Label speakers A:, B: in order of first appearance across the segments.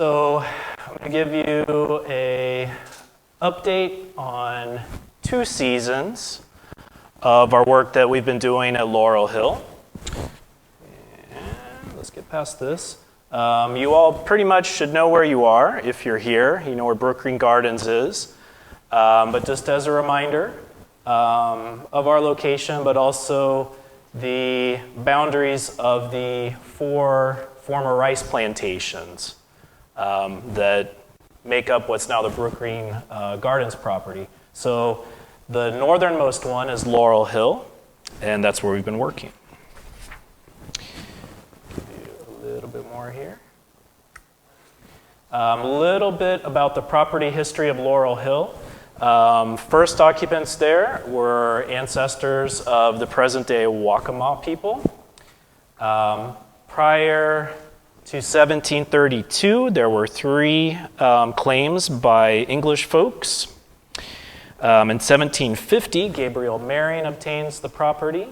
A: So I'm going to give you an update on 2 seasons of our work that we've been doing at Laurel Hill. And let's get past this. You all pretty much should know where you are if you're here. You know where Brook Green Gardens is. But just as a reminder of our location, but also the boundaries of the 4 former rice plantations that make up what's now the Brook Green Gardens property. So the northernmost one is Laurel Hill, and that's where we've been working. A little bit more here. A little bit about the property history of Laurel Hill. First occupants there were ancestors of the present-day Waccamaw people. Prior to 1732, there were 3 claims by English folks. In 1750, Gabriel Marion obtains the property.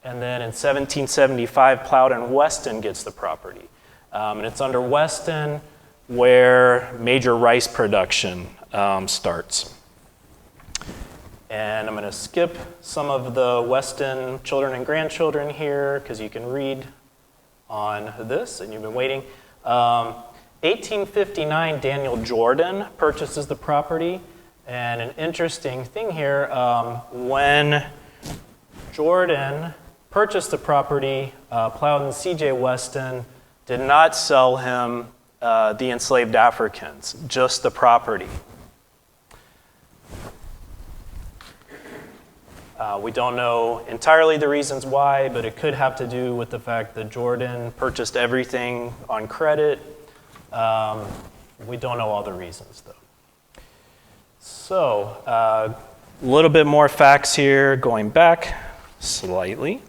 A: And then in 1775, Plowden Weston gets the property. And it's under Weston where major rice production starts. And I'm going to skip some of the Weston children and grandchildren here because you can read on this, and you've been waiting. 1859, Daniel Jordan purchases the property. And an interesting thing here, when Jordan purchased the property, Plowden C.J. Weston did not sell him the enslaved Africans, just the property. We don't know entirely the reasons why, but it could have to do with the fact that Jordan purchased everything on credit. We don't know all the reasons, though. So, a little bit more facts here, going back slightly.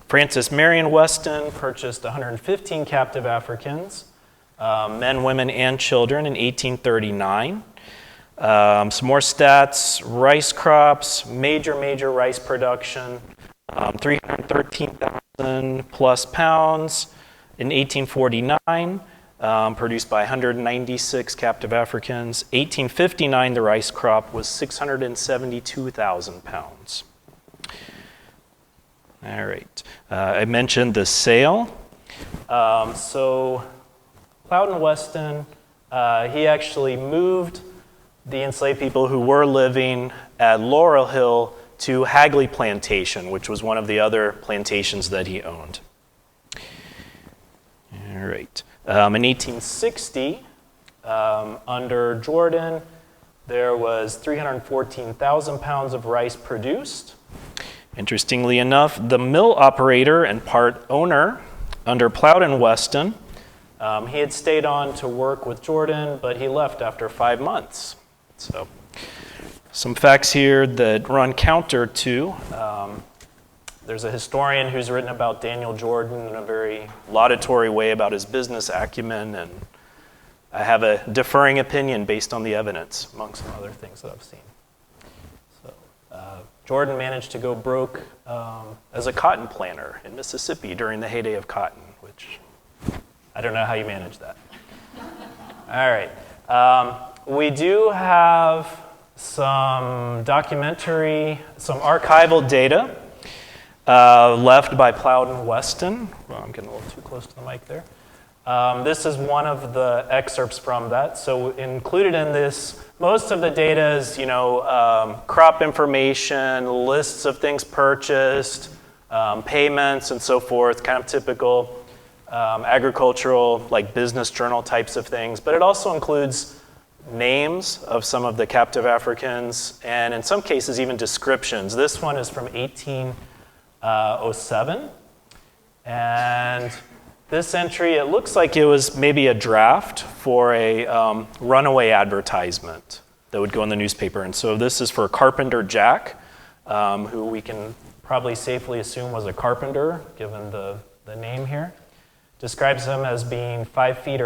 A: Francis Marion Weston purchased 115 captive Africans, men, women, and children in 1839. Some more stats: rice crops, major rice production, 313,000 plus pounds in 1849, produced by 196 captive Africans. 1859, the rice crop was 672,000 pounds. All right. I mentioned the sale. So Plowden Weston, he actually moved the enslaved people who were living at Laurel Hill to Hagley Plantation, which was one of the other plantations that he owned. All right. In 1860, under Jordan, there was 314,000 pounds of rice produced. Interestingly enough, the mill operator and part owner under Plowden Weston, he had stayed on to work with Jordan, but he left after 5 months. So, some facts here that run counter to. There's a historian who's written about Daniel Jordan in a very laudatory way about his business acumen, and I have a differing opinion based on the evidence, among some other things that I've seen. So, Jordan managed to go broke as a cotton planter in Mississippi during the heyday of cotton, which I don't know how you manage that. All right. We do have some archival data left by Plowden Weston. Well, I'm getting a little too close to the mic there. This is one of the excerpts from that. So included in this, most of the data is, crop information, lists of things purchased, payments, and so forth, kind of typical agricultural, like business journal types of things. But it also includes names of some of the captive Africans, and in some cases even descriptions. This one is from 1807, and this entry, it looks like it was maybe a draft for a runaway advertisement that would go in the newspaper. And so this is for Carpenter Jack, who we can probably safely assume was a carpenter, given the name here. Describes him as being 5 feet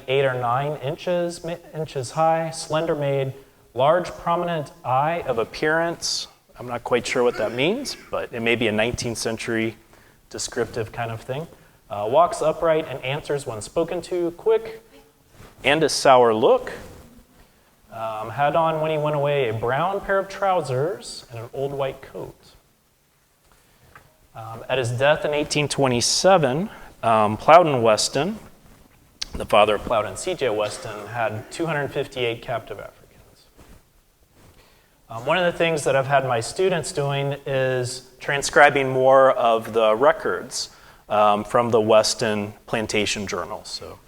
A: 8 or 9 inches high, slender made, large prominent eye of appearance. I'm not quite sure what that means, but it may be a 19th century descriptive kind of thing. Walks upright and answers when spoken to, quick and a sour look. Had on when he went away a brown pair of trousers and an old white coat. At his death in 1827, Plowden Weston, the father of Plowden C.J. Weston, had 258 captive Africans. One of the things that I've had my students doing is transcribing more of the records from the Weston Plantation Journal. So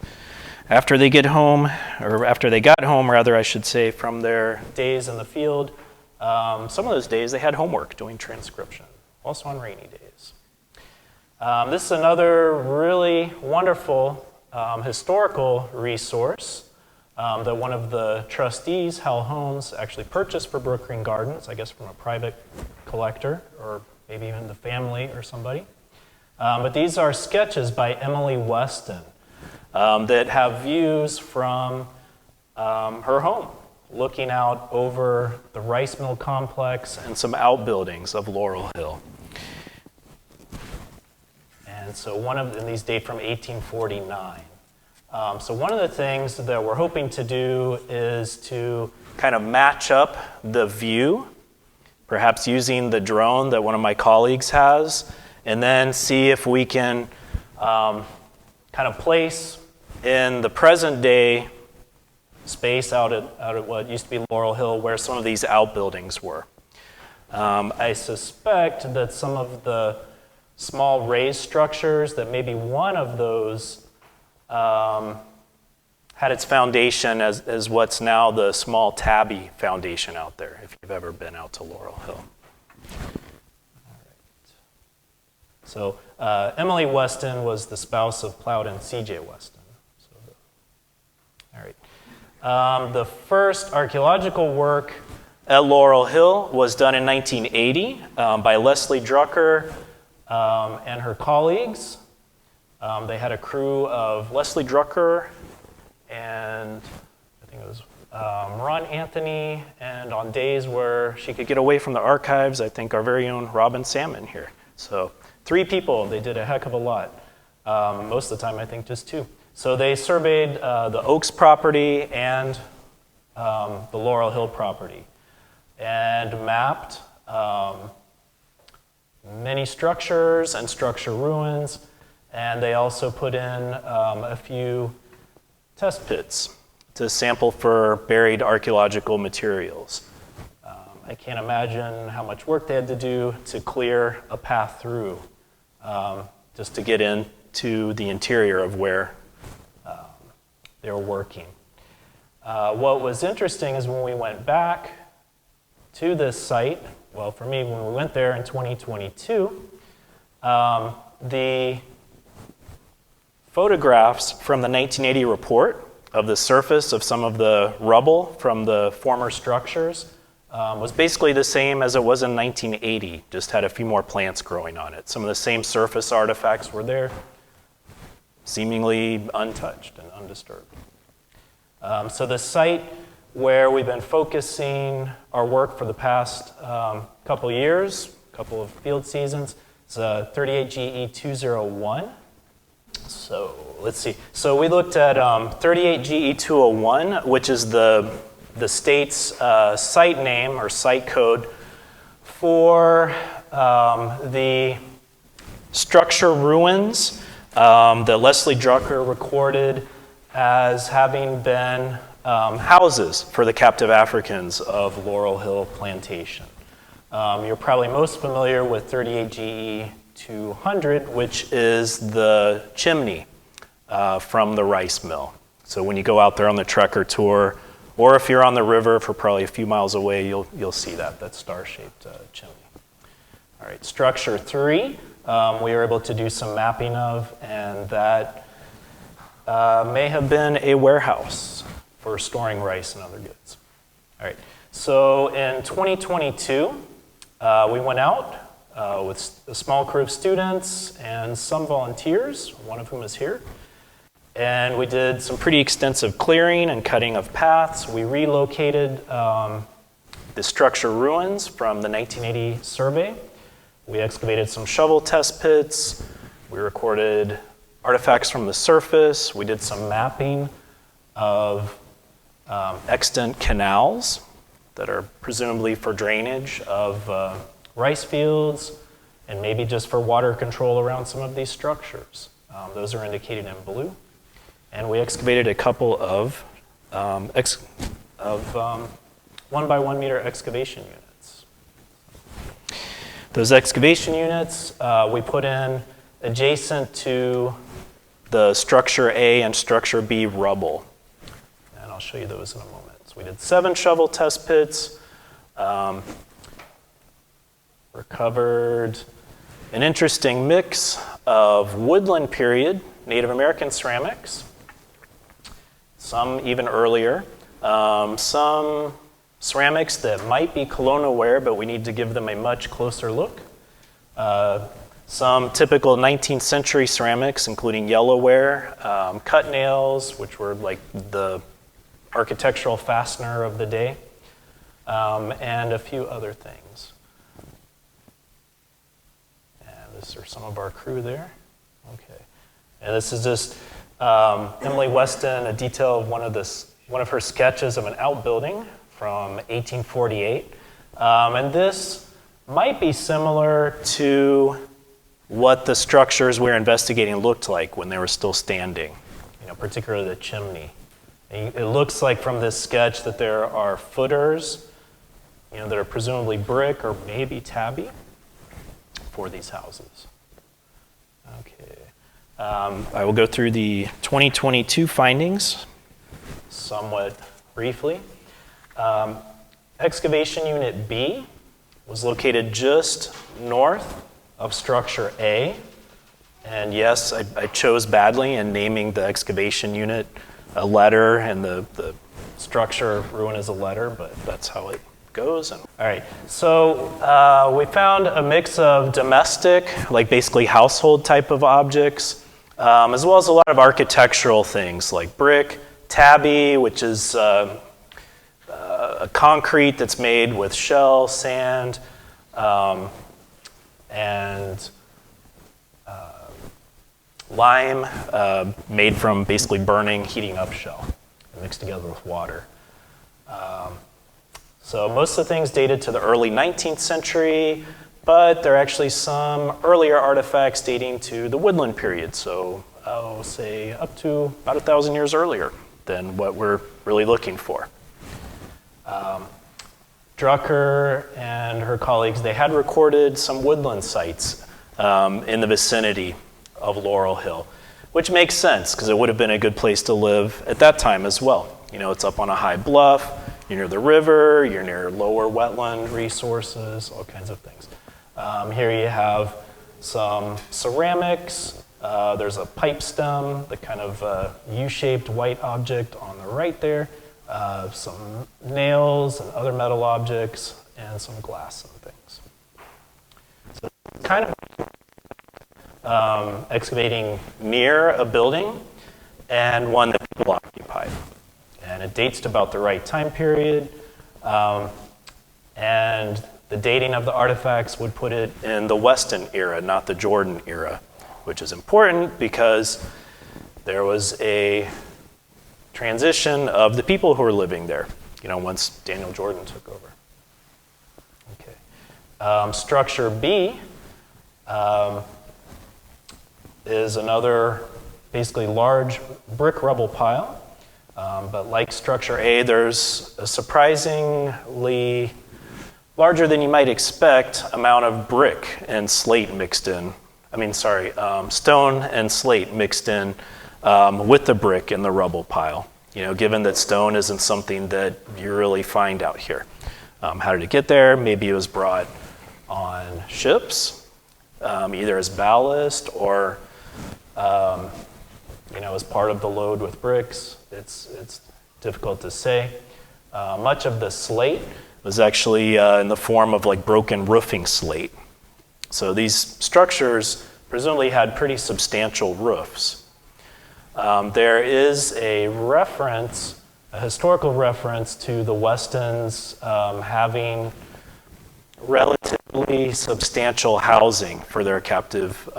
A: after they get home, or after they got home, rather, I should say, from their days in the field, some of those days they had homework doing transcription, also on rainy days. This is another really wonderful historical resource that one of the trustees, Hal Holmes, actually purchased for Brook Green Gardens, I guess from a private collector, or maybe even the family or somebody. But these are sketches by Emily Weston that have views from her home, looking out over the rice mill complex and some outbuildings of Laurel Hill. And so and these date from 1849. So one of the things that we're hoping to do is to kind of match up the view, perhaps using the drone that one of my colleagues has, and then see if we can kind of place in the present day space out at what used to be Laurel Hill where some of these outbuildings were. I suspect that some of the small raised structures, that maybe one of those had its foundation as what's now the small Tabby Foundation out there, if you've ever been out to Laurel Hill. So Emily Weston was the spouse of Plowden C.J. Weston. All right. The first archaeological work at Laurel Hill was done in 1980 by Leslie Drucker and her colleagues. They had a crew of Leslie Drucker and I think it was Ron Anthony, and on days where she could get away from the archives, I think our very own Robin Salmon here. So 3 people, they did a heck of a lot. Most of the time, I think just 2. So they surveyed the Oaks property and the Laurel Hill property and mapped many structures and structure ruins, and they also put in a few test pits to sample for buried archaeological materials. I can't imagine how much work they had to do to clear a path through just to get into the interior of where they were working. What was interesting is when we went back to this site, well, for me, when we went there in 2022, the photographs from the 1980 report of the surface of some of the rubble from the former structures was basically the same as it was in 1980, just had a few more plants growing on it. Some of the same surface artifacts were there, seemingly untouched and undisturbed. So the site where we've been focusing our work for the past couple years, couple of field seasons, is 38GE201. So let's see. So we looked at 38GE201, which is the state's site name or site code for the structure ruins that Leslie Drucker recorded as having been houses for the captive Africans of Laurel Hill Plantation. You're probably most familiar with 38GE200, which is the chimney from the rice mill. So when you go out there on the trekker tour, or if you're on the river for probably a few miles away, you'll see that star-shaped chimney. All right, structure 3, we were able to do some mapping of, and that may have been a warehouse for storing rice and other goods. All right, so in 2022, we went out with a small crew of students and some volunteers, one of whom is here. And we did some pretty extensive clearing and cutting of paths. We relocated the structure ruins from the 1980 survey. We excavated some shovel test pits. We recorded artifacts from the surface. We did some mapping of extant canals that are presumably for drainage of rice fields and maybe just for water control around some of these structures. Those are indicated in blue. And we excavated a couple of 1 by 1 meter excavation units. Those excavation units we put in adjacent to the structure A and structure B rubble. And I'll show you those in a moment. So we did 7 shovel test pits, recovered an interesting mix of woodland period Native American ceramics, some even earlier, some ceramics that might be colonial ware, but we need to give them a much closer look. Some typical 19th century ceramics, including yellowware, cut nails, which were like the architectural fastener of the day, and a few other things. And this are some of our crew there. Okay. And this is just Emily Weston, a detail of one of her sketches of an outbuilding from 1848. And this might be similar to what the structures we're investigating looked like when they were still standing, particularly the chimney. It looks like from this sketch that there are footers, that are presumably brick or maybe tabby for these houses. Okay. I will go through the 2022 findings somewhat briefly. Excavation Unit B was located just north of structure A. And yes, I chose badly in naming the excavation unit a letter and the structure ruin is a letter, but that's how it goes. All right, so we found a mix of domestic, like basically household type of objects, as well as a lot of architectural things like brick, tabby, which is a concrete that's made with shell, sand, and lime, made from basically burning, heating up shell, mixed together with water. So most of the things dated to the early 19th century, but there are actually some earlier artifacts dating to the woodland period, so I'll say up to about 1,000 years earlier than what we're really looking for. Drucker and her colleagues, they had recorded some woodland sites in the vicinity of Laurel Hill, which makes sense because it would have been a good place to live at that time as well. It's up on a high bluff, you're near the river, you're near lower wetland resources, all kinds of things. Here you have some ceramics. There's a pipe stem, the kind of U-shaped white object on the right there. Some nails and other metal objects, and some glass and things. So it's kind of excavating near a building and one that people occupied. And it dates to about the right time period. And the dating of the artifacts would put it in the Weston era, not the Jordan era, which is important because there was a transition of the people who were living there, once Daniel Jordan took over. Okay. Structure B is another basically large brick rubble pile. But like structure A, there's a surprisingly larger than you might expect amount of brick and slate mixed in. Stone and slate mixed in with the brick in the rubble pile. Given that stone isn't something that you really find out here. How did it get there? Maybe it was brought on ships, either as ballast or as part of the load with bricks. It's difficult to say. Much of the slate was actually in the form of like broken roofing slate. So these structures presumably had pretty substantial roofs. There is a historical reference to the Westons having relatively substantial housing for their captive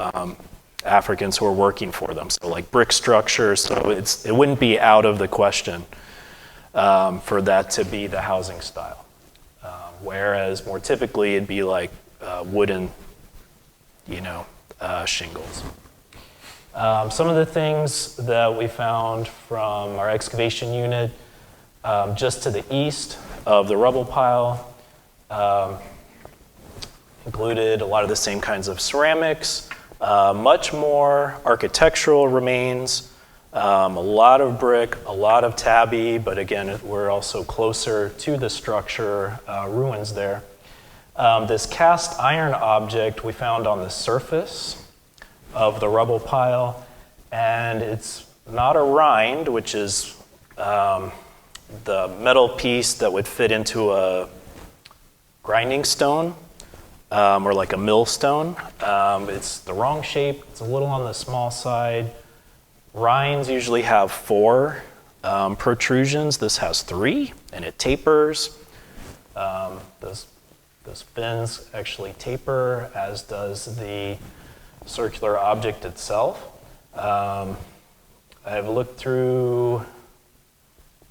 A: Africans who were working for them. So like brick structures, so it wouldn't be out of the question for that to be the housing style. Whereas more typically it'd be like wooden, shingles. Some of the things that we found from our excavation unit just to the east of the rubble pile included a lot of the same kinds of ceramics, much more architectural remains, a lot of brick, a lot of tabby, but again, we're also closer to the structure ruins there. This cast iron object we found on the surface of the rubble pile, and it's not a rind, which is the metal piece that would fit into a grinding stone or like a millstone. It's the wrong shape. It's a little on the small side. Rinds usually have 4 protrusions. This has 3, and it tapers. Those fins actually taper, as does the circular object itself. I've looked through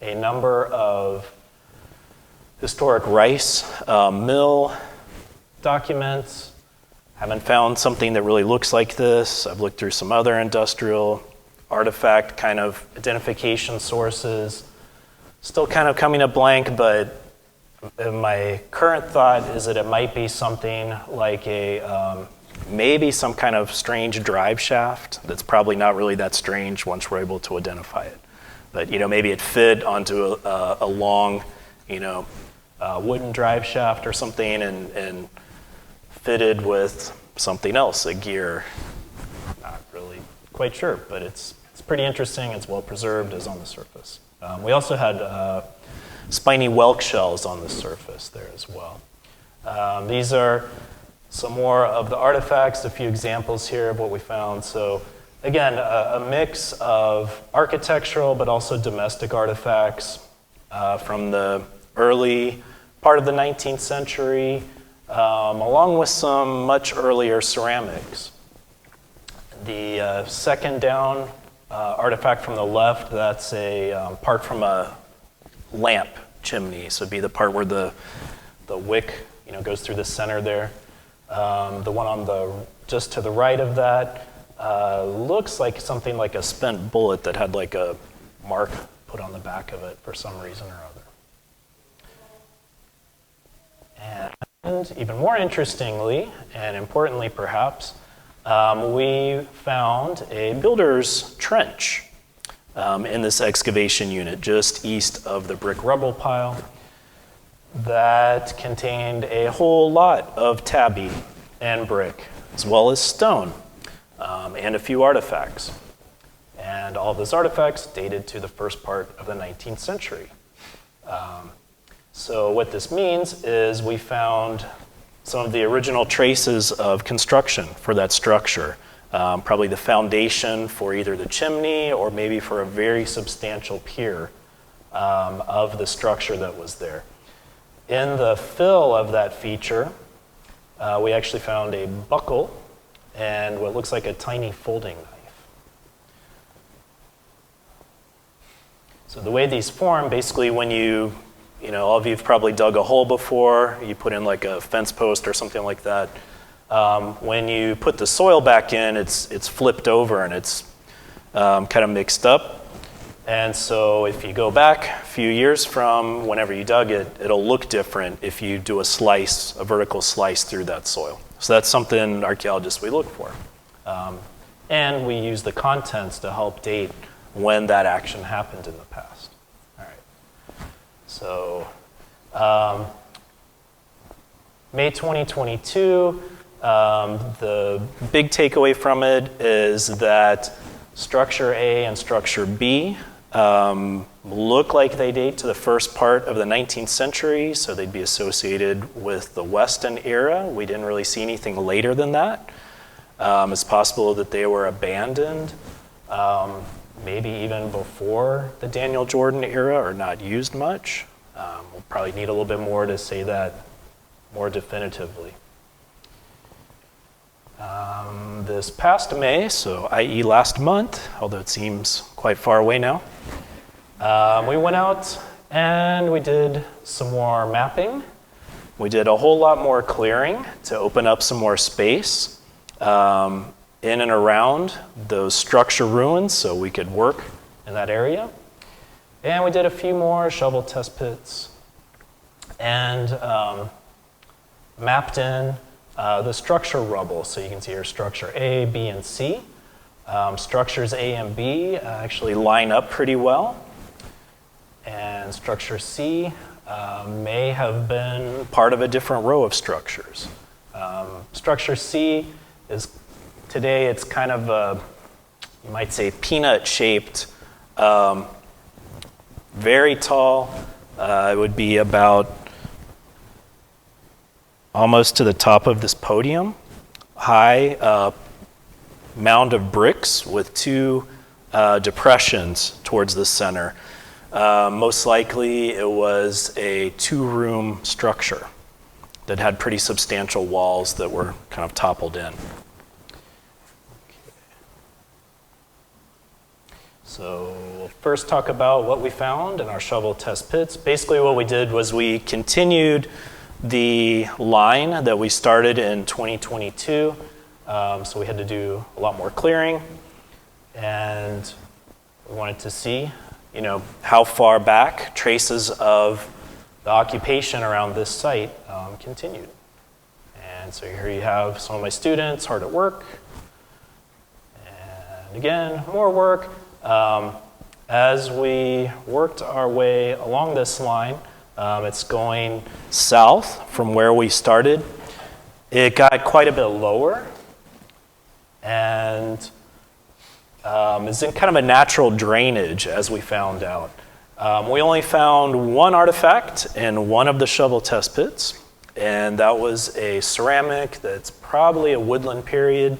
A: a number of historic rice mill documents. Haven't found something that really looks like this. I've looked through some other industrial artifact kind of identification sources. Still kind of coming up blank, but my current thought is that it might be something like maybe some kind of strange drive shaft that's probably not really that strange once we're able to identify it. But maybe it fit onto a long, wooden drive shaft or something and fitted with something else, a gear. Not really quite sure, but it's pretty interesting. It's well preserved as on the surface. We also had spiny whelk shells on the surface there as well. These are some more of the artifacts, a few examples here of what we found. So again, a mix of architectural but also domestic artifacts from the early part of the 19th century, along with some much earlier ceramics. The second down artifact from the left, that's a part from a lamp chimney. So it'd be the part where the wick goes through the center there. The one on just to the right of that looks like something like a spent bullet that had like a mark put on the back of it for some reason or other. And even more interestingly, and importantly perhaps, we found a builder's trench in this excavation unit just east of the brick rubble pile that contained a whole lot of tabby and brick, as well as stone, and a few artifacts. And all of those artifacts dated to the first part of the 19th century. So what this means is we found some of the original traces of construction for that structure, probably the foundation for either the chimney or maybe for a very substantial pier of the structure that was there. In the fill of that feature, we actually found a buckle and what looks like a tiny folding knife. So the way these form, basically when all of you have probably dug a hole before, you put in like a fence post or something like that. When you put the soil back in, it's flipped over and it's kind of mixed up. And so if you go back a few years from whenever you dug it, it'll look different if you do a vertical slice through that soil. So that's something archaeologists we look for. And we use the contents to help date when that action happened in the past. All right. So May 2022, the big takeaway from it is that structure A and structure B look like they date to the first part of the 19th century, so they'd be associated with the Weston era. We didn't really see anything later than that. It's possible that they were abandoned, maybe even before the Daniel Jordan era, or not used much. We'll probably need a little bit more to say that more definitively. This past May, so i.e. last month, although it seems quite far away now, we went out and we did some more mapping. We did a whole lot more clearing to open up some more space in and around those structure ruins so we could work in that area. And we did a few more shovel test pits and mapped in the structure rubble. So you can see here structure A, B, and C. Structures A and B actually line up pretty well. And structure C may have been part of a different row of structures. Structure C is, today it's kind of a, you might say, peanut-shaped, very tall. It would be about almost to the top of this podium, high mound of bricks with two depressions towards the center. Most likely it was a two-room structure that had pretty substantial walls that were kind of toppled in. So we'll first talk about what we found in our shovel test pits. Basically what we did was we continued the line that we started in 2022. So we had to do a lot more clearing, and we wanted to see, how far back traces of the occupation around this site continued. And so here you have some of my students hard at work. And again, more work. As we worked our way along this line, it's going south from where we started. It got quite a bit lower and is in kind of a natural drainage, as we found out. We only found one artifact in one of the shovel test pits, and that was a ceramic that's probably a woodland period,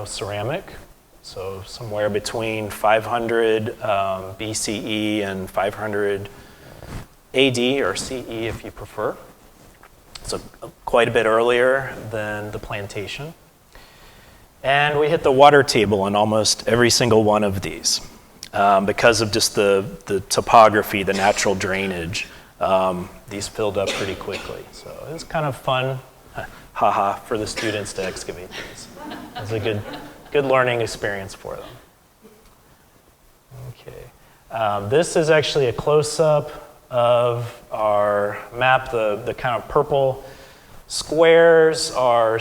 A: ceramic. So somewhere between 500 BCE and 500 AD or CE if you prefer. So quite a bit earlier than the plantation. And we hit the water table in almost every single one of these because of just the topography, the natural drainage. These filled up pretty quickly. So it was kind of fun, for the students to excavate these. It was a good learning experience for them. Okay. This is actually a close-up of our map. The kind of purple squares are,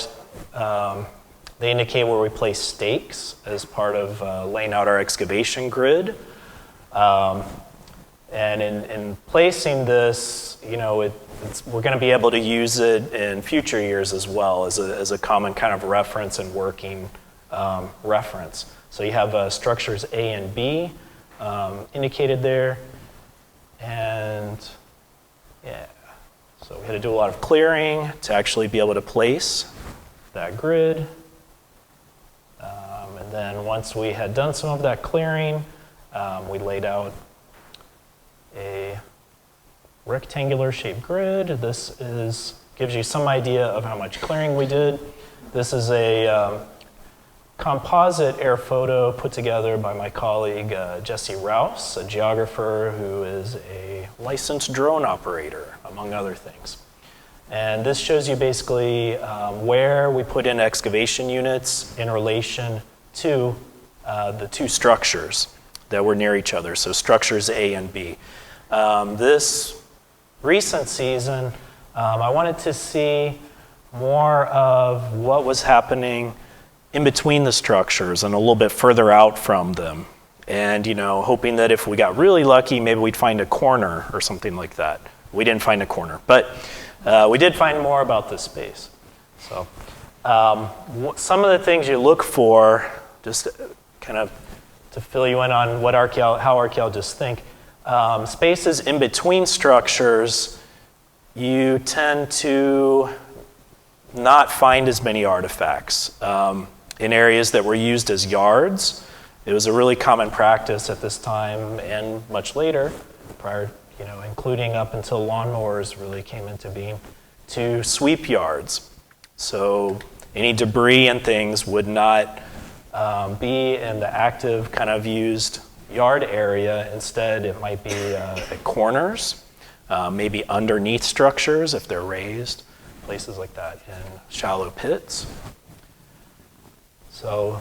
A: they indicate where we place stakes as part of laying out our excavation grid. And in placing this, we're going to be able to use it in future years as well as a common kind of reference and working reference. So you have structures A and B indicated there. And yeah, so we had to do a lot of clearing to actually be able to place that grid. And then once we had done some of that clearing, we laid out a rectangular shaped grid. This gives you some idea of how much clearing we did. This is a composite air photo put together by my colleague Jesse Rouse, a geographer who is a licensed drone operator, among other things. And this shows you basically where we put in excavation units in relation to the two structures that were near each other, so structures A and B. This recent season, I wanted to see more of what was happening in between the structures and a little bit further out from them. And, hoping that if we got really lucky, maybe we'd find a corner or something like that. We didn't find a corner, but we did find more about this space. So some of the things you look for, just kind of to fill you in on what how archaeologists think, spaces in between structures, you tend to not find as many artifacts. In areas that were used as yards, it was a really common practice at this time and much later, prior, including up until lawnmowers really came into being, to sweep yards So any debris and things would not be in the active kind of used yard area. Instead, it might be at corners, maybe underneath structures if they're raised, places like that in shallow pits. So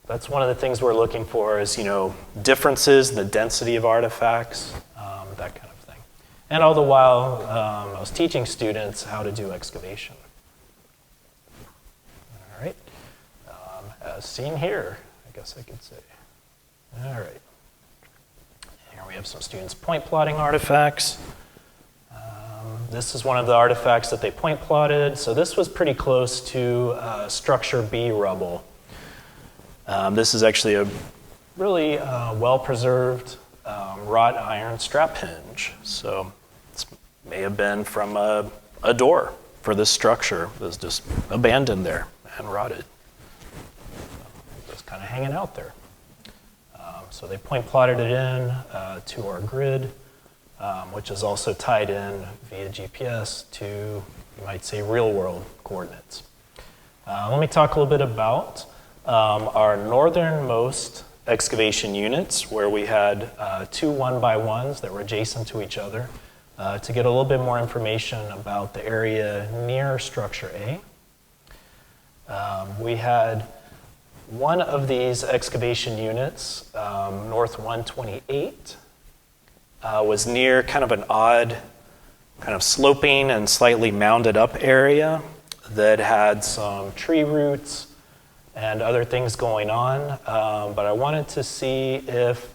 A: that's one of the things we're looking for is, differences in the density of artifacts, that kind of thing. And all the while, I was teaching students how to do excavation. All right. As seen here, I guess I could say. All right. Here we have some students point plotting artifacts. This is one of the artifacts that they point plotted. So this was pretty close to structure B rubble. This is actually a really well-preserved wrought iron strap hinge. So this may have been from a door for this structure that was just abandoned there and rotted. So just kind of hanging out there. So they point plotted it in to our grid, which is also tied in via GPS to, you might say, real-world coordinates. Let me talk a little bit about our northernmost excavation units, where we had 2 1x1s that were adjacent to each other, to get a little bit more information about the area near structure A. We had one of these excavation units, North 128, was near kind of an odd, kind of sloping and slightly mounded up area that had some tree roots and other things going on, but I wanted to see if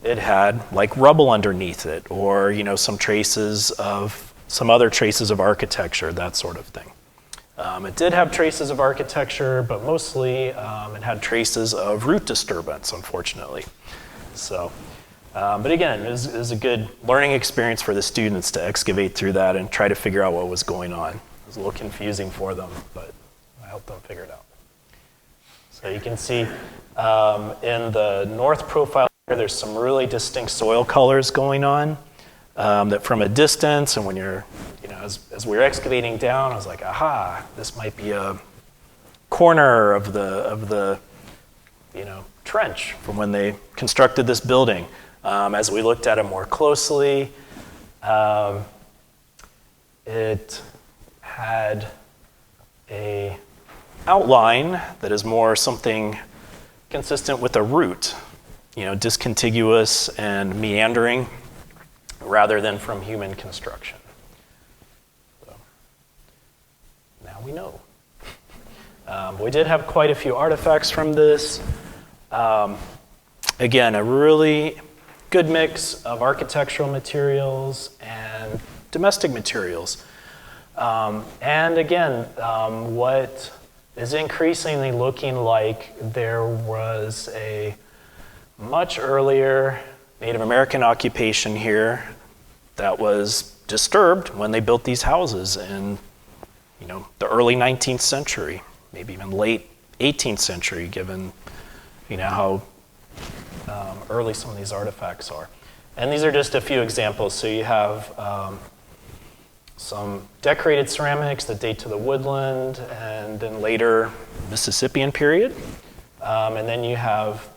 A: it had like rubble underneath it, or some other traces of architecture, that sort of thing. It did have traces of architecture, but mostly it had traces of root disturbance, unfortunately. So, but again, it was a good learning experience for the students to excavate through that and try to figure out what was going on. It was a little confusing for them, but I helped them figure it out. So you can see in the north profile here, there's some really distinct soil colors going on that from a distance, and when you're, as we were excavating down, I was like, aha, this might be a corner of the trench from when they constructed this building. As we looked at it more closely, it had a outline that is more something consistent with a root, discontiguous and meandering, rather than from human construction. So, now we know. We did have quite a few artifacts from this. Again, a really good mix of architectural materials and domestic materials. And again, what is increasingly looking like there was a much earlier Native American occupation here that was disturbed when they built these houses in, the early 19th century, maybe even late 18th century, given, how early some of these artifacts are. And these are just a few examples. So you have some decorated ceramics that date to the woodland and then later Mississippian period. And then you have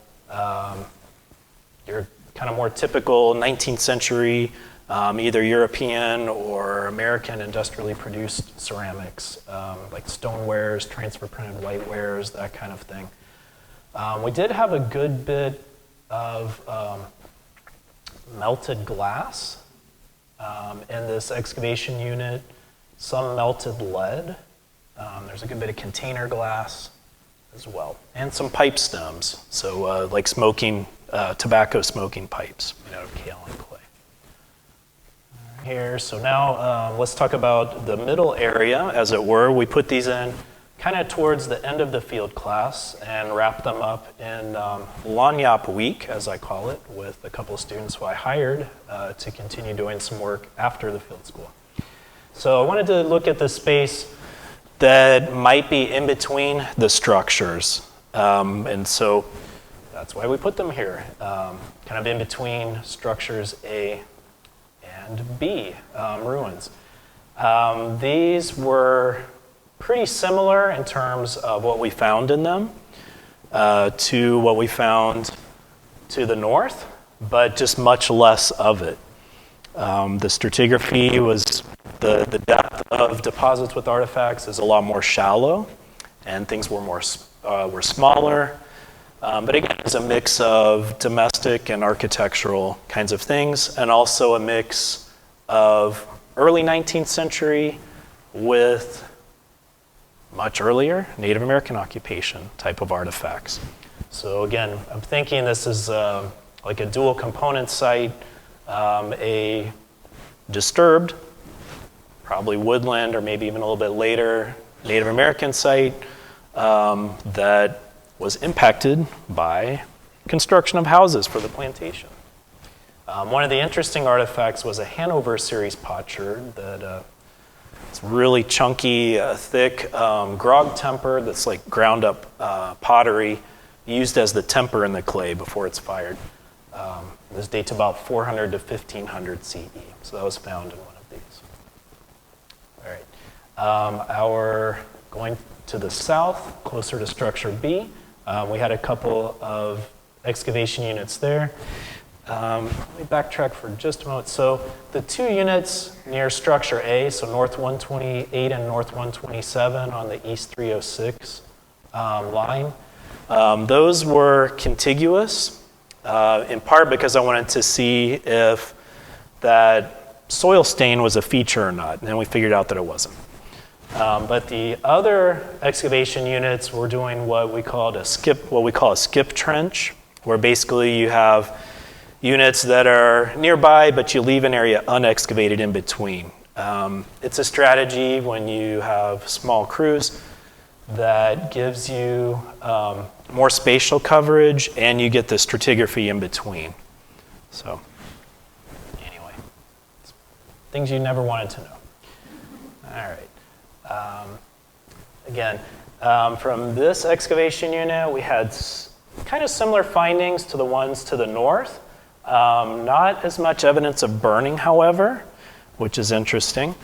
A: your kind of more typical 19th century, either European or American industrially produced ceramics, like stonewares, transfer printed whitewares, that kind of thing. We did have a good bit of melted glass in this excavation unit, some melted lead. There's a good bit of container glass as well, and some pipe stems, so like smoking, tobacco smoking pipes made out of kale and clay. Here, so now let's talk about the middle area, as it were. We put these in kind of towards the end of the field class and wrap them up in Lanyap week, as I call it, with a couple of students who I hired to continue doing some work after the field school. So I wanted to look at the space that might be in between the structures. And so that's why we put them here, kind of in between structures A and B, ruins. These were pretty similar in terms of what we found in them to what we found to the north, but just much less of it. The stratigraphy was the depth of deposits with artifacts is a lot more shallow, and things were smaller. But again, it's a mix of domestic and architectural kinds of things, and also a mix of early 19th century with much earlier Native American occupation type of artifacts. So again, I'm thinking this is like a dual component site, a disturbed, probably woodland or maybe even a little bit later Native American site that was impacted by construction of houses for the plantation. One of the interesting artifacts was a Hanover series potsherd that it's really chunky, thick grog temper that's like ground up pottery used as the temper in the clay before it's fired. This dates about 400 to 1500 CE, so that was found in one of these. All right, our going to the south, closer to structure B, we had a couple of excavation units there. Let me backtrack for just a moment. So the two units near structure A, so north 128 and north 127 on the east 306 line, those were contiguous, in part because I wanted to see if that soil stain was a feature or not, and then we figured out that it wasn't. But the other excavation units were doing what we call a skip trench, where basically you have units that are nearby, but you leave an area unexcavated in between. It's a strategy when you have small crews that gives you more spatial coverage, and you get the stratigraphy in between. So anyway, things you never wanted to know. All right. Again, from this excavation unit, we had kind of similar findings to the ones to the north. Not as much evidence of burning, however, which is interesting.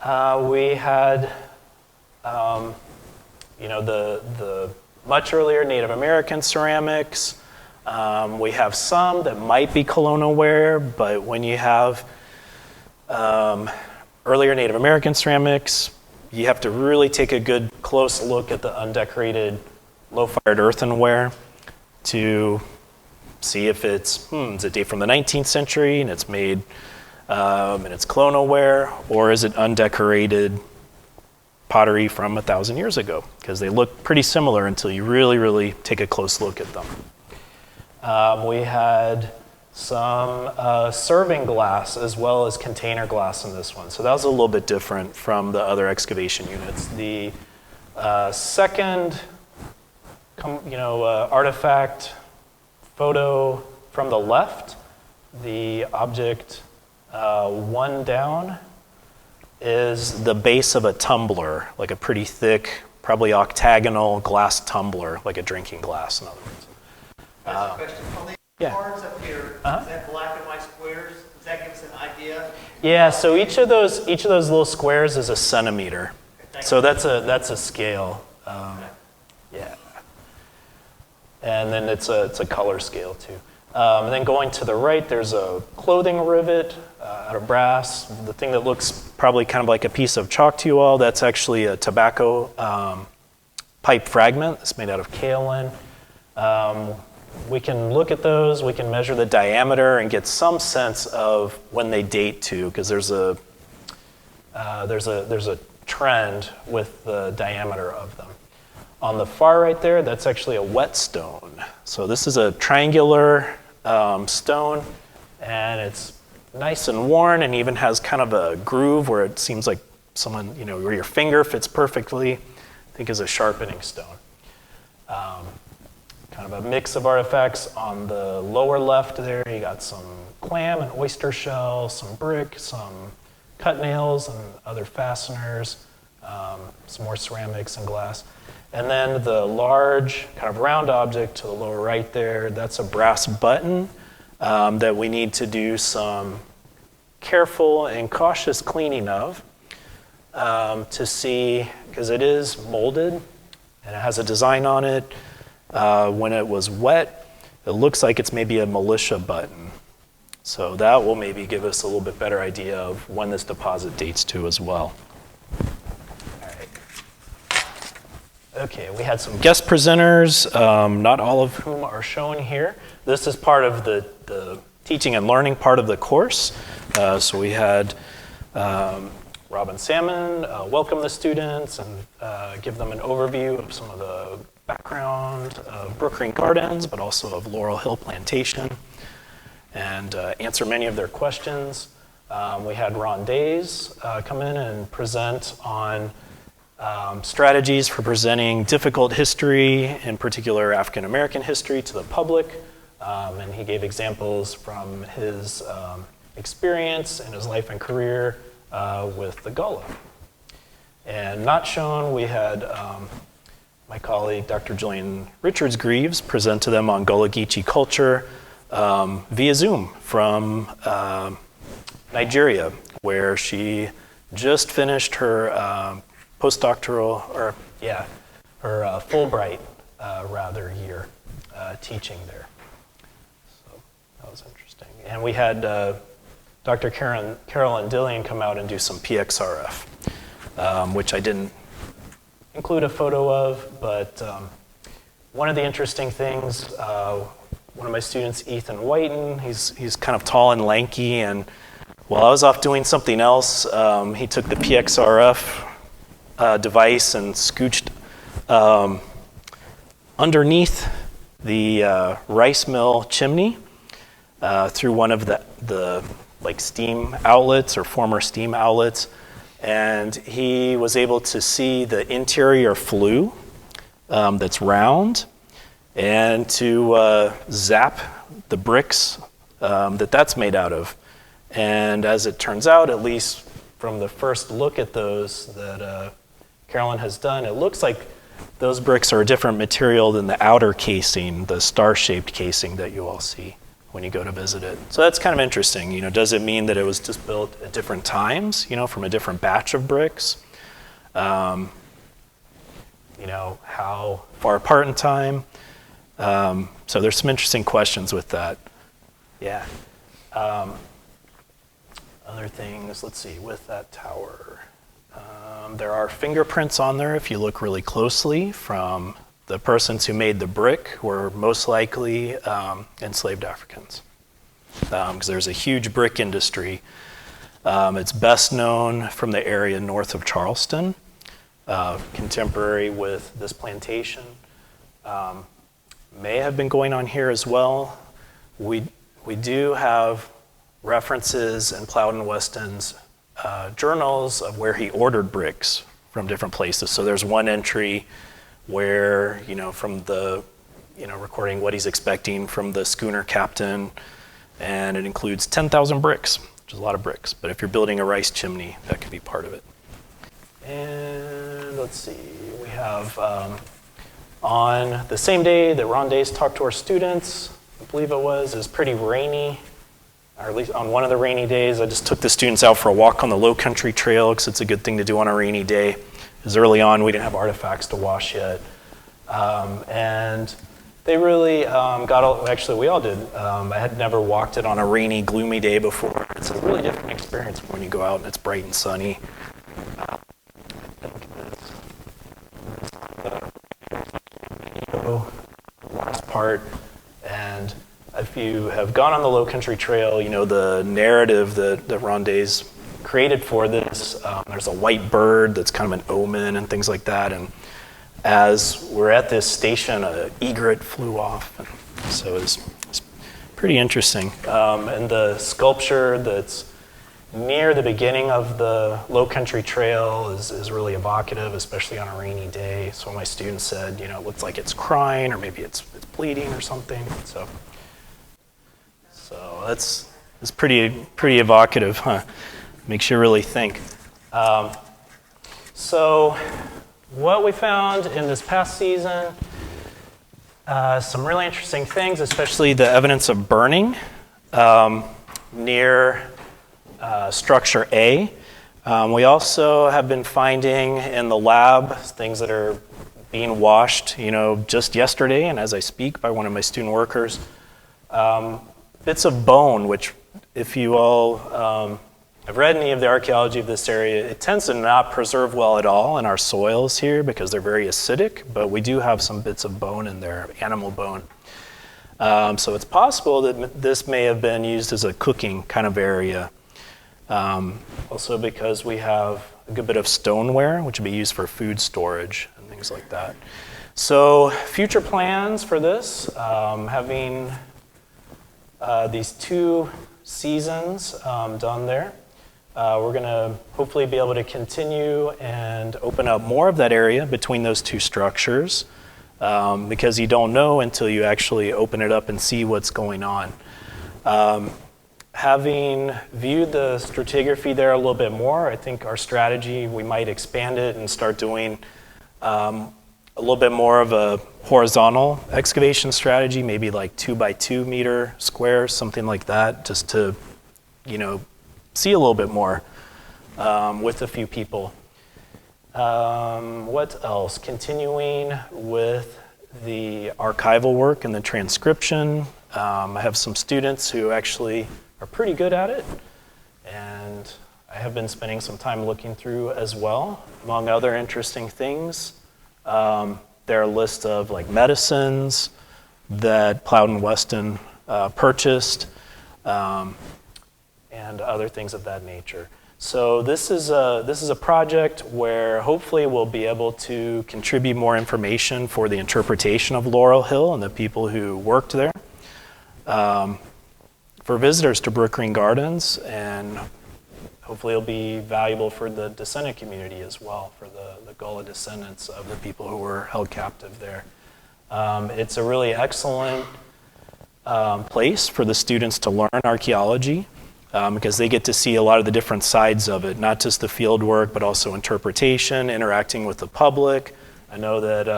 A: We had, the much earlier Native American ceramics. We have some that might be colonial ware, but when you have earlier Native American ceramics, you have to really take a good close look at the undecorated low-fired earthenware to see if does it date from the 19th century and it's made and it's colonial ware, or is it undecorated pottery from 1,000 years ago? Because they look pretty similar until you really, really take a close look at them. We had some serving glass as well as container glass in this one. So that was a little bit different from the other excavation units. The second artifact photo from the left, the object one down, is the base of a tumbler, like a pretty thick, probably octagonal glass tumbler, like a drinking glass, in other words.
B: That's a question. On the cards up here, is that black and white squares? Does that give us an idea?
A: Yeah, so each of those little squares is a centimeter. So that's a scale. Yeah. And then it's a color scale too. And then going to the right, there's a clothing rivet out of brass. The thing that looks probably kind of like a piece of chalk to you all, that's actually a tobacco pipe fragment that's made out of kaolin. We can look at those, we can measure the diameter and get some sense of when they date to, because there's a trend with the diameter of them. On the far right there, that's actually a whetstone. So this is a triangular stone, and it's nice and worn and even has kind of a groove where it seems like someone, where your finger fits perfectly, I think is a sharpening stone. Kind of a mix of artifacts. On the lower left there, you got some clam and oyster shell, some brick, some cut nails and other fasteners, some more ceramics and glass. And then the large kind of round object to the lower right there, that's a brass button that we need to do some careful and cautious cleaning of. to see, because it is molded and it has a design on it. When it was wet, it looks like it's maybe a militia button. So that will maybe give us a little bit better idea of when this deposit dates to as well. All right. Okay, we had some guest presenters, not all of whom are shown here. This is part of the teaching and learning part of the course. So we had Robin Salmon welcome the students and give them an overview of some of the background of Brook Green Gardens, but also of Laurel Hill Plantation, and answer many of their questions. We had Ron Days come in and present on strategies for presenting difficult history, in particular African American history, to the public. And he gave examples from his experience in his life and career with the Gullah. And not shown, we had my colleague, Dr. Jillian Richards-Greaves, present to them on Gullah Geechee culture via Zoom from Nigeria, where she just finished her postdoctoral, or her Fulbright year teaching there. So that was interesting. And we had Dr. Carolyn Dillian come out and do some PXRF, which I didn't include a photo of, but one of the interesting things, one of my students, Ethan Whiten, he's kind of tall and lanky, and while I was off doing something else, he took the PXRF device and scooched underneath the rice mill chimney through one of the like steam outlets or former steam outlets, and he was able to see the interior flue that's round, and to zap the bricks that's made out of. And as it turns out, at least from the first look at those that Carolyn has done, it looks like those bricks are a different material than the outer casing, the star-shaped casing that you all see when you go to visit it. So that's kind of interesting. You know, does it mean that it was just built at different times, you know, from a different batch of bricks? You know, how far apart in time? So there's some interesting questions with that. Yeah. Other things, let's see, with that tower. There are fingerprints on there if you look really closely from the persons who made the brick, who were most likely enslaved Africans. Because there's a huge brick industry. It's best known from the area north of Charleston, contemporary with this plantation. May have been going on here as well. We do have references in Plowden Weston's journals of where he ordered bricks from different places. So there's one entry where, you know, from the, you know, recording what he's expecting from the schooner captain, and it includes 10,000 bricks, which is a lot of bricks. But if you're building a rice chimney, that could be part of it. And let's see, we have on the same day that Ron Days talked to our students, I believe it was pretty rainy, or at least on one of the rainy days, I just took the students out for a walk on the Low Country Trail because it's a good thing to do on a rainy day. Because early on, we didn't have artifacts to wash yet. And they really actually we all did. I had never walked it on a rainy, gloomy day before. It's a really different experience when you go out and it's bright and sunny. I think it's the last part, and if you have gone on the Low Country Trail, you know the narrative that Ron Days created for this. There's a white bird that's kind of an omen and things like that. And as we're at this station, an egret flew off. And so it's pretty interesting. And the sculpture that's near the beginning of the Low Country Trail is really evocative, especially on a rainy day. So my students said, you know, it looks like it's crying, or maybe it's bleeding or something. So that's pretty evocative, huh? Makes you really think. So what we found in this past season, some really interesting things, especially the evidence of burning near structure A. We also have been finding in the lab things that are being washed, just yesterday, and as I speak, by one of my student workers. Bits of bone, which if you all have read any of the archaeology of this area, it tends to not preserve well at all in our soils here because they're very acidic, but we do have some bits of bone in there, animal bone. So it's possible that this may have been used as a cooking kind of area. Also because we have a good bit of stoneware, which would be used for food storage and things like that. So future plans for this, having these 2 seasons done there. We're going to hopefully be able to continue and open up more of that area between those 2 structures because you don't know until you actually open it up and see what's going on. Having viewed the stratigraphy there a little bit more, I think our strategy, we might expand it and start doing a little bit more of a horizontal excavation strategy, maybe like 2 by 2 meter squares, something like that, just to, see a little bit more with a few people. What else? Continuing with the archival work and the transcription. I have some students who actually are pretty good at it, and I have been spending some time looking through as well. Among other interesting things, there are a list of medicines that Plowden Weston purchased, and other things of that nature. So this is a project where hopefully we'll be able to contribute more information for the interpretation of Laurel Hill and the people who worked there. For visitors to Brook Green Gardens, and hopefully it'll be valuable for the descendant community as well, for the Gullah descendants of the people who were held captive there. It's a really excellent place for the students to learn archaeology because they get to see a lot of the different sides of it, not just the field work, but also interpretation, interacting with the public. I know that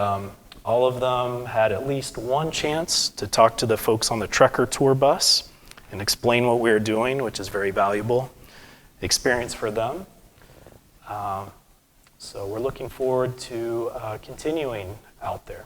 A: all of them had at least one chance to talk to the folks on the Trekker tour bus and explain what we were doing, which is very valuable experience for them. So we're looking forward to continuing out there.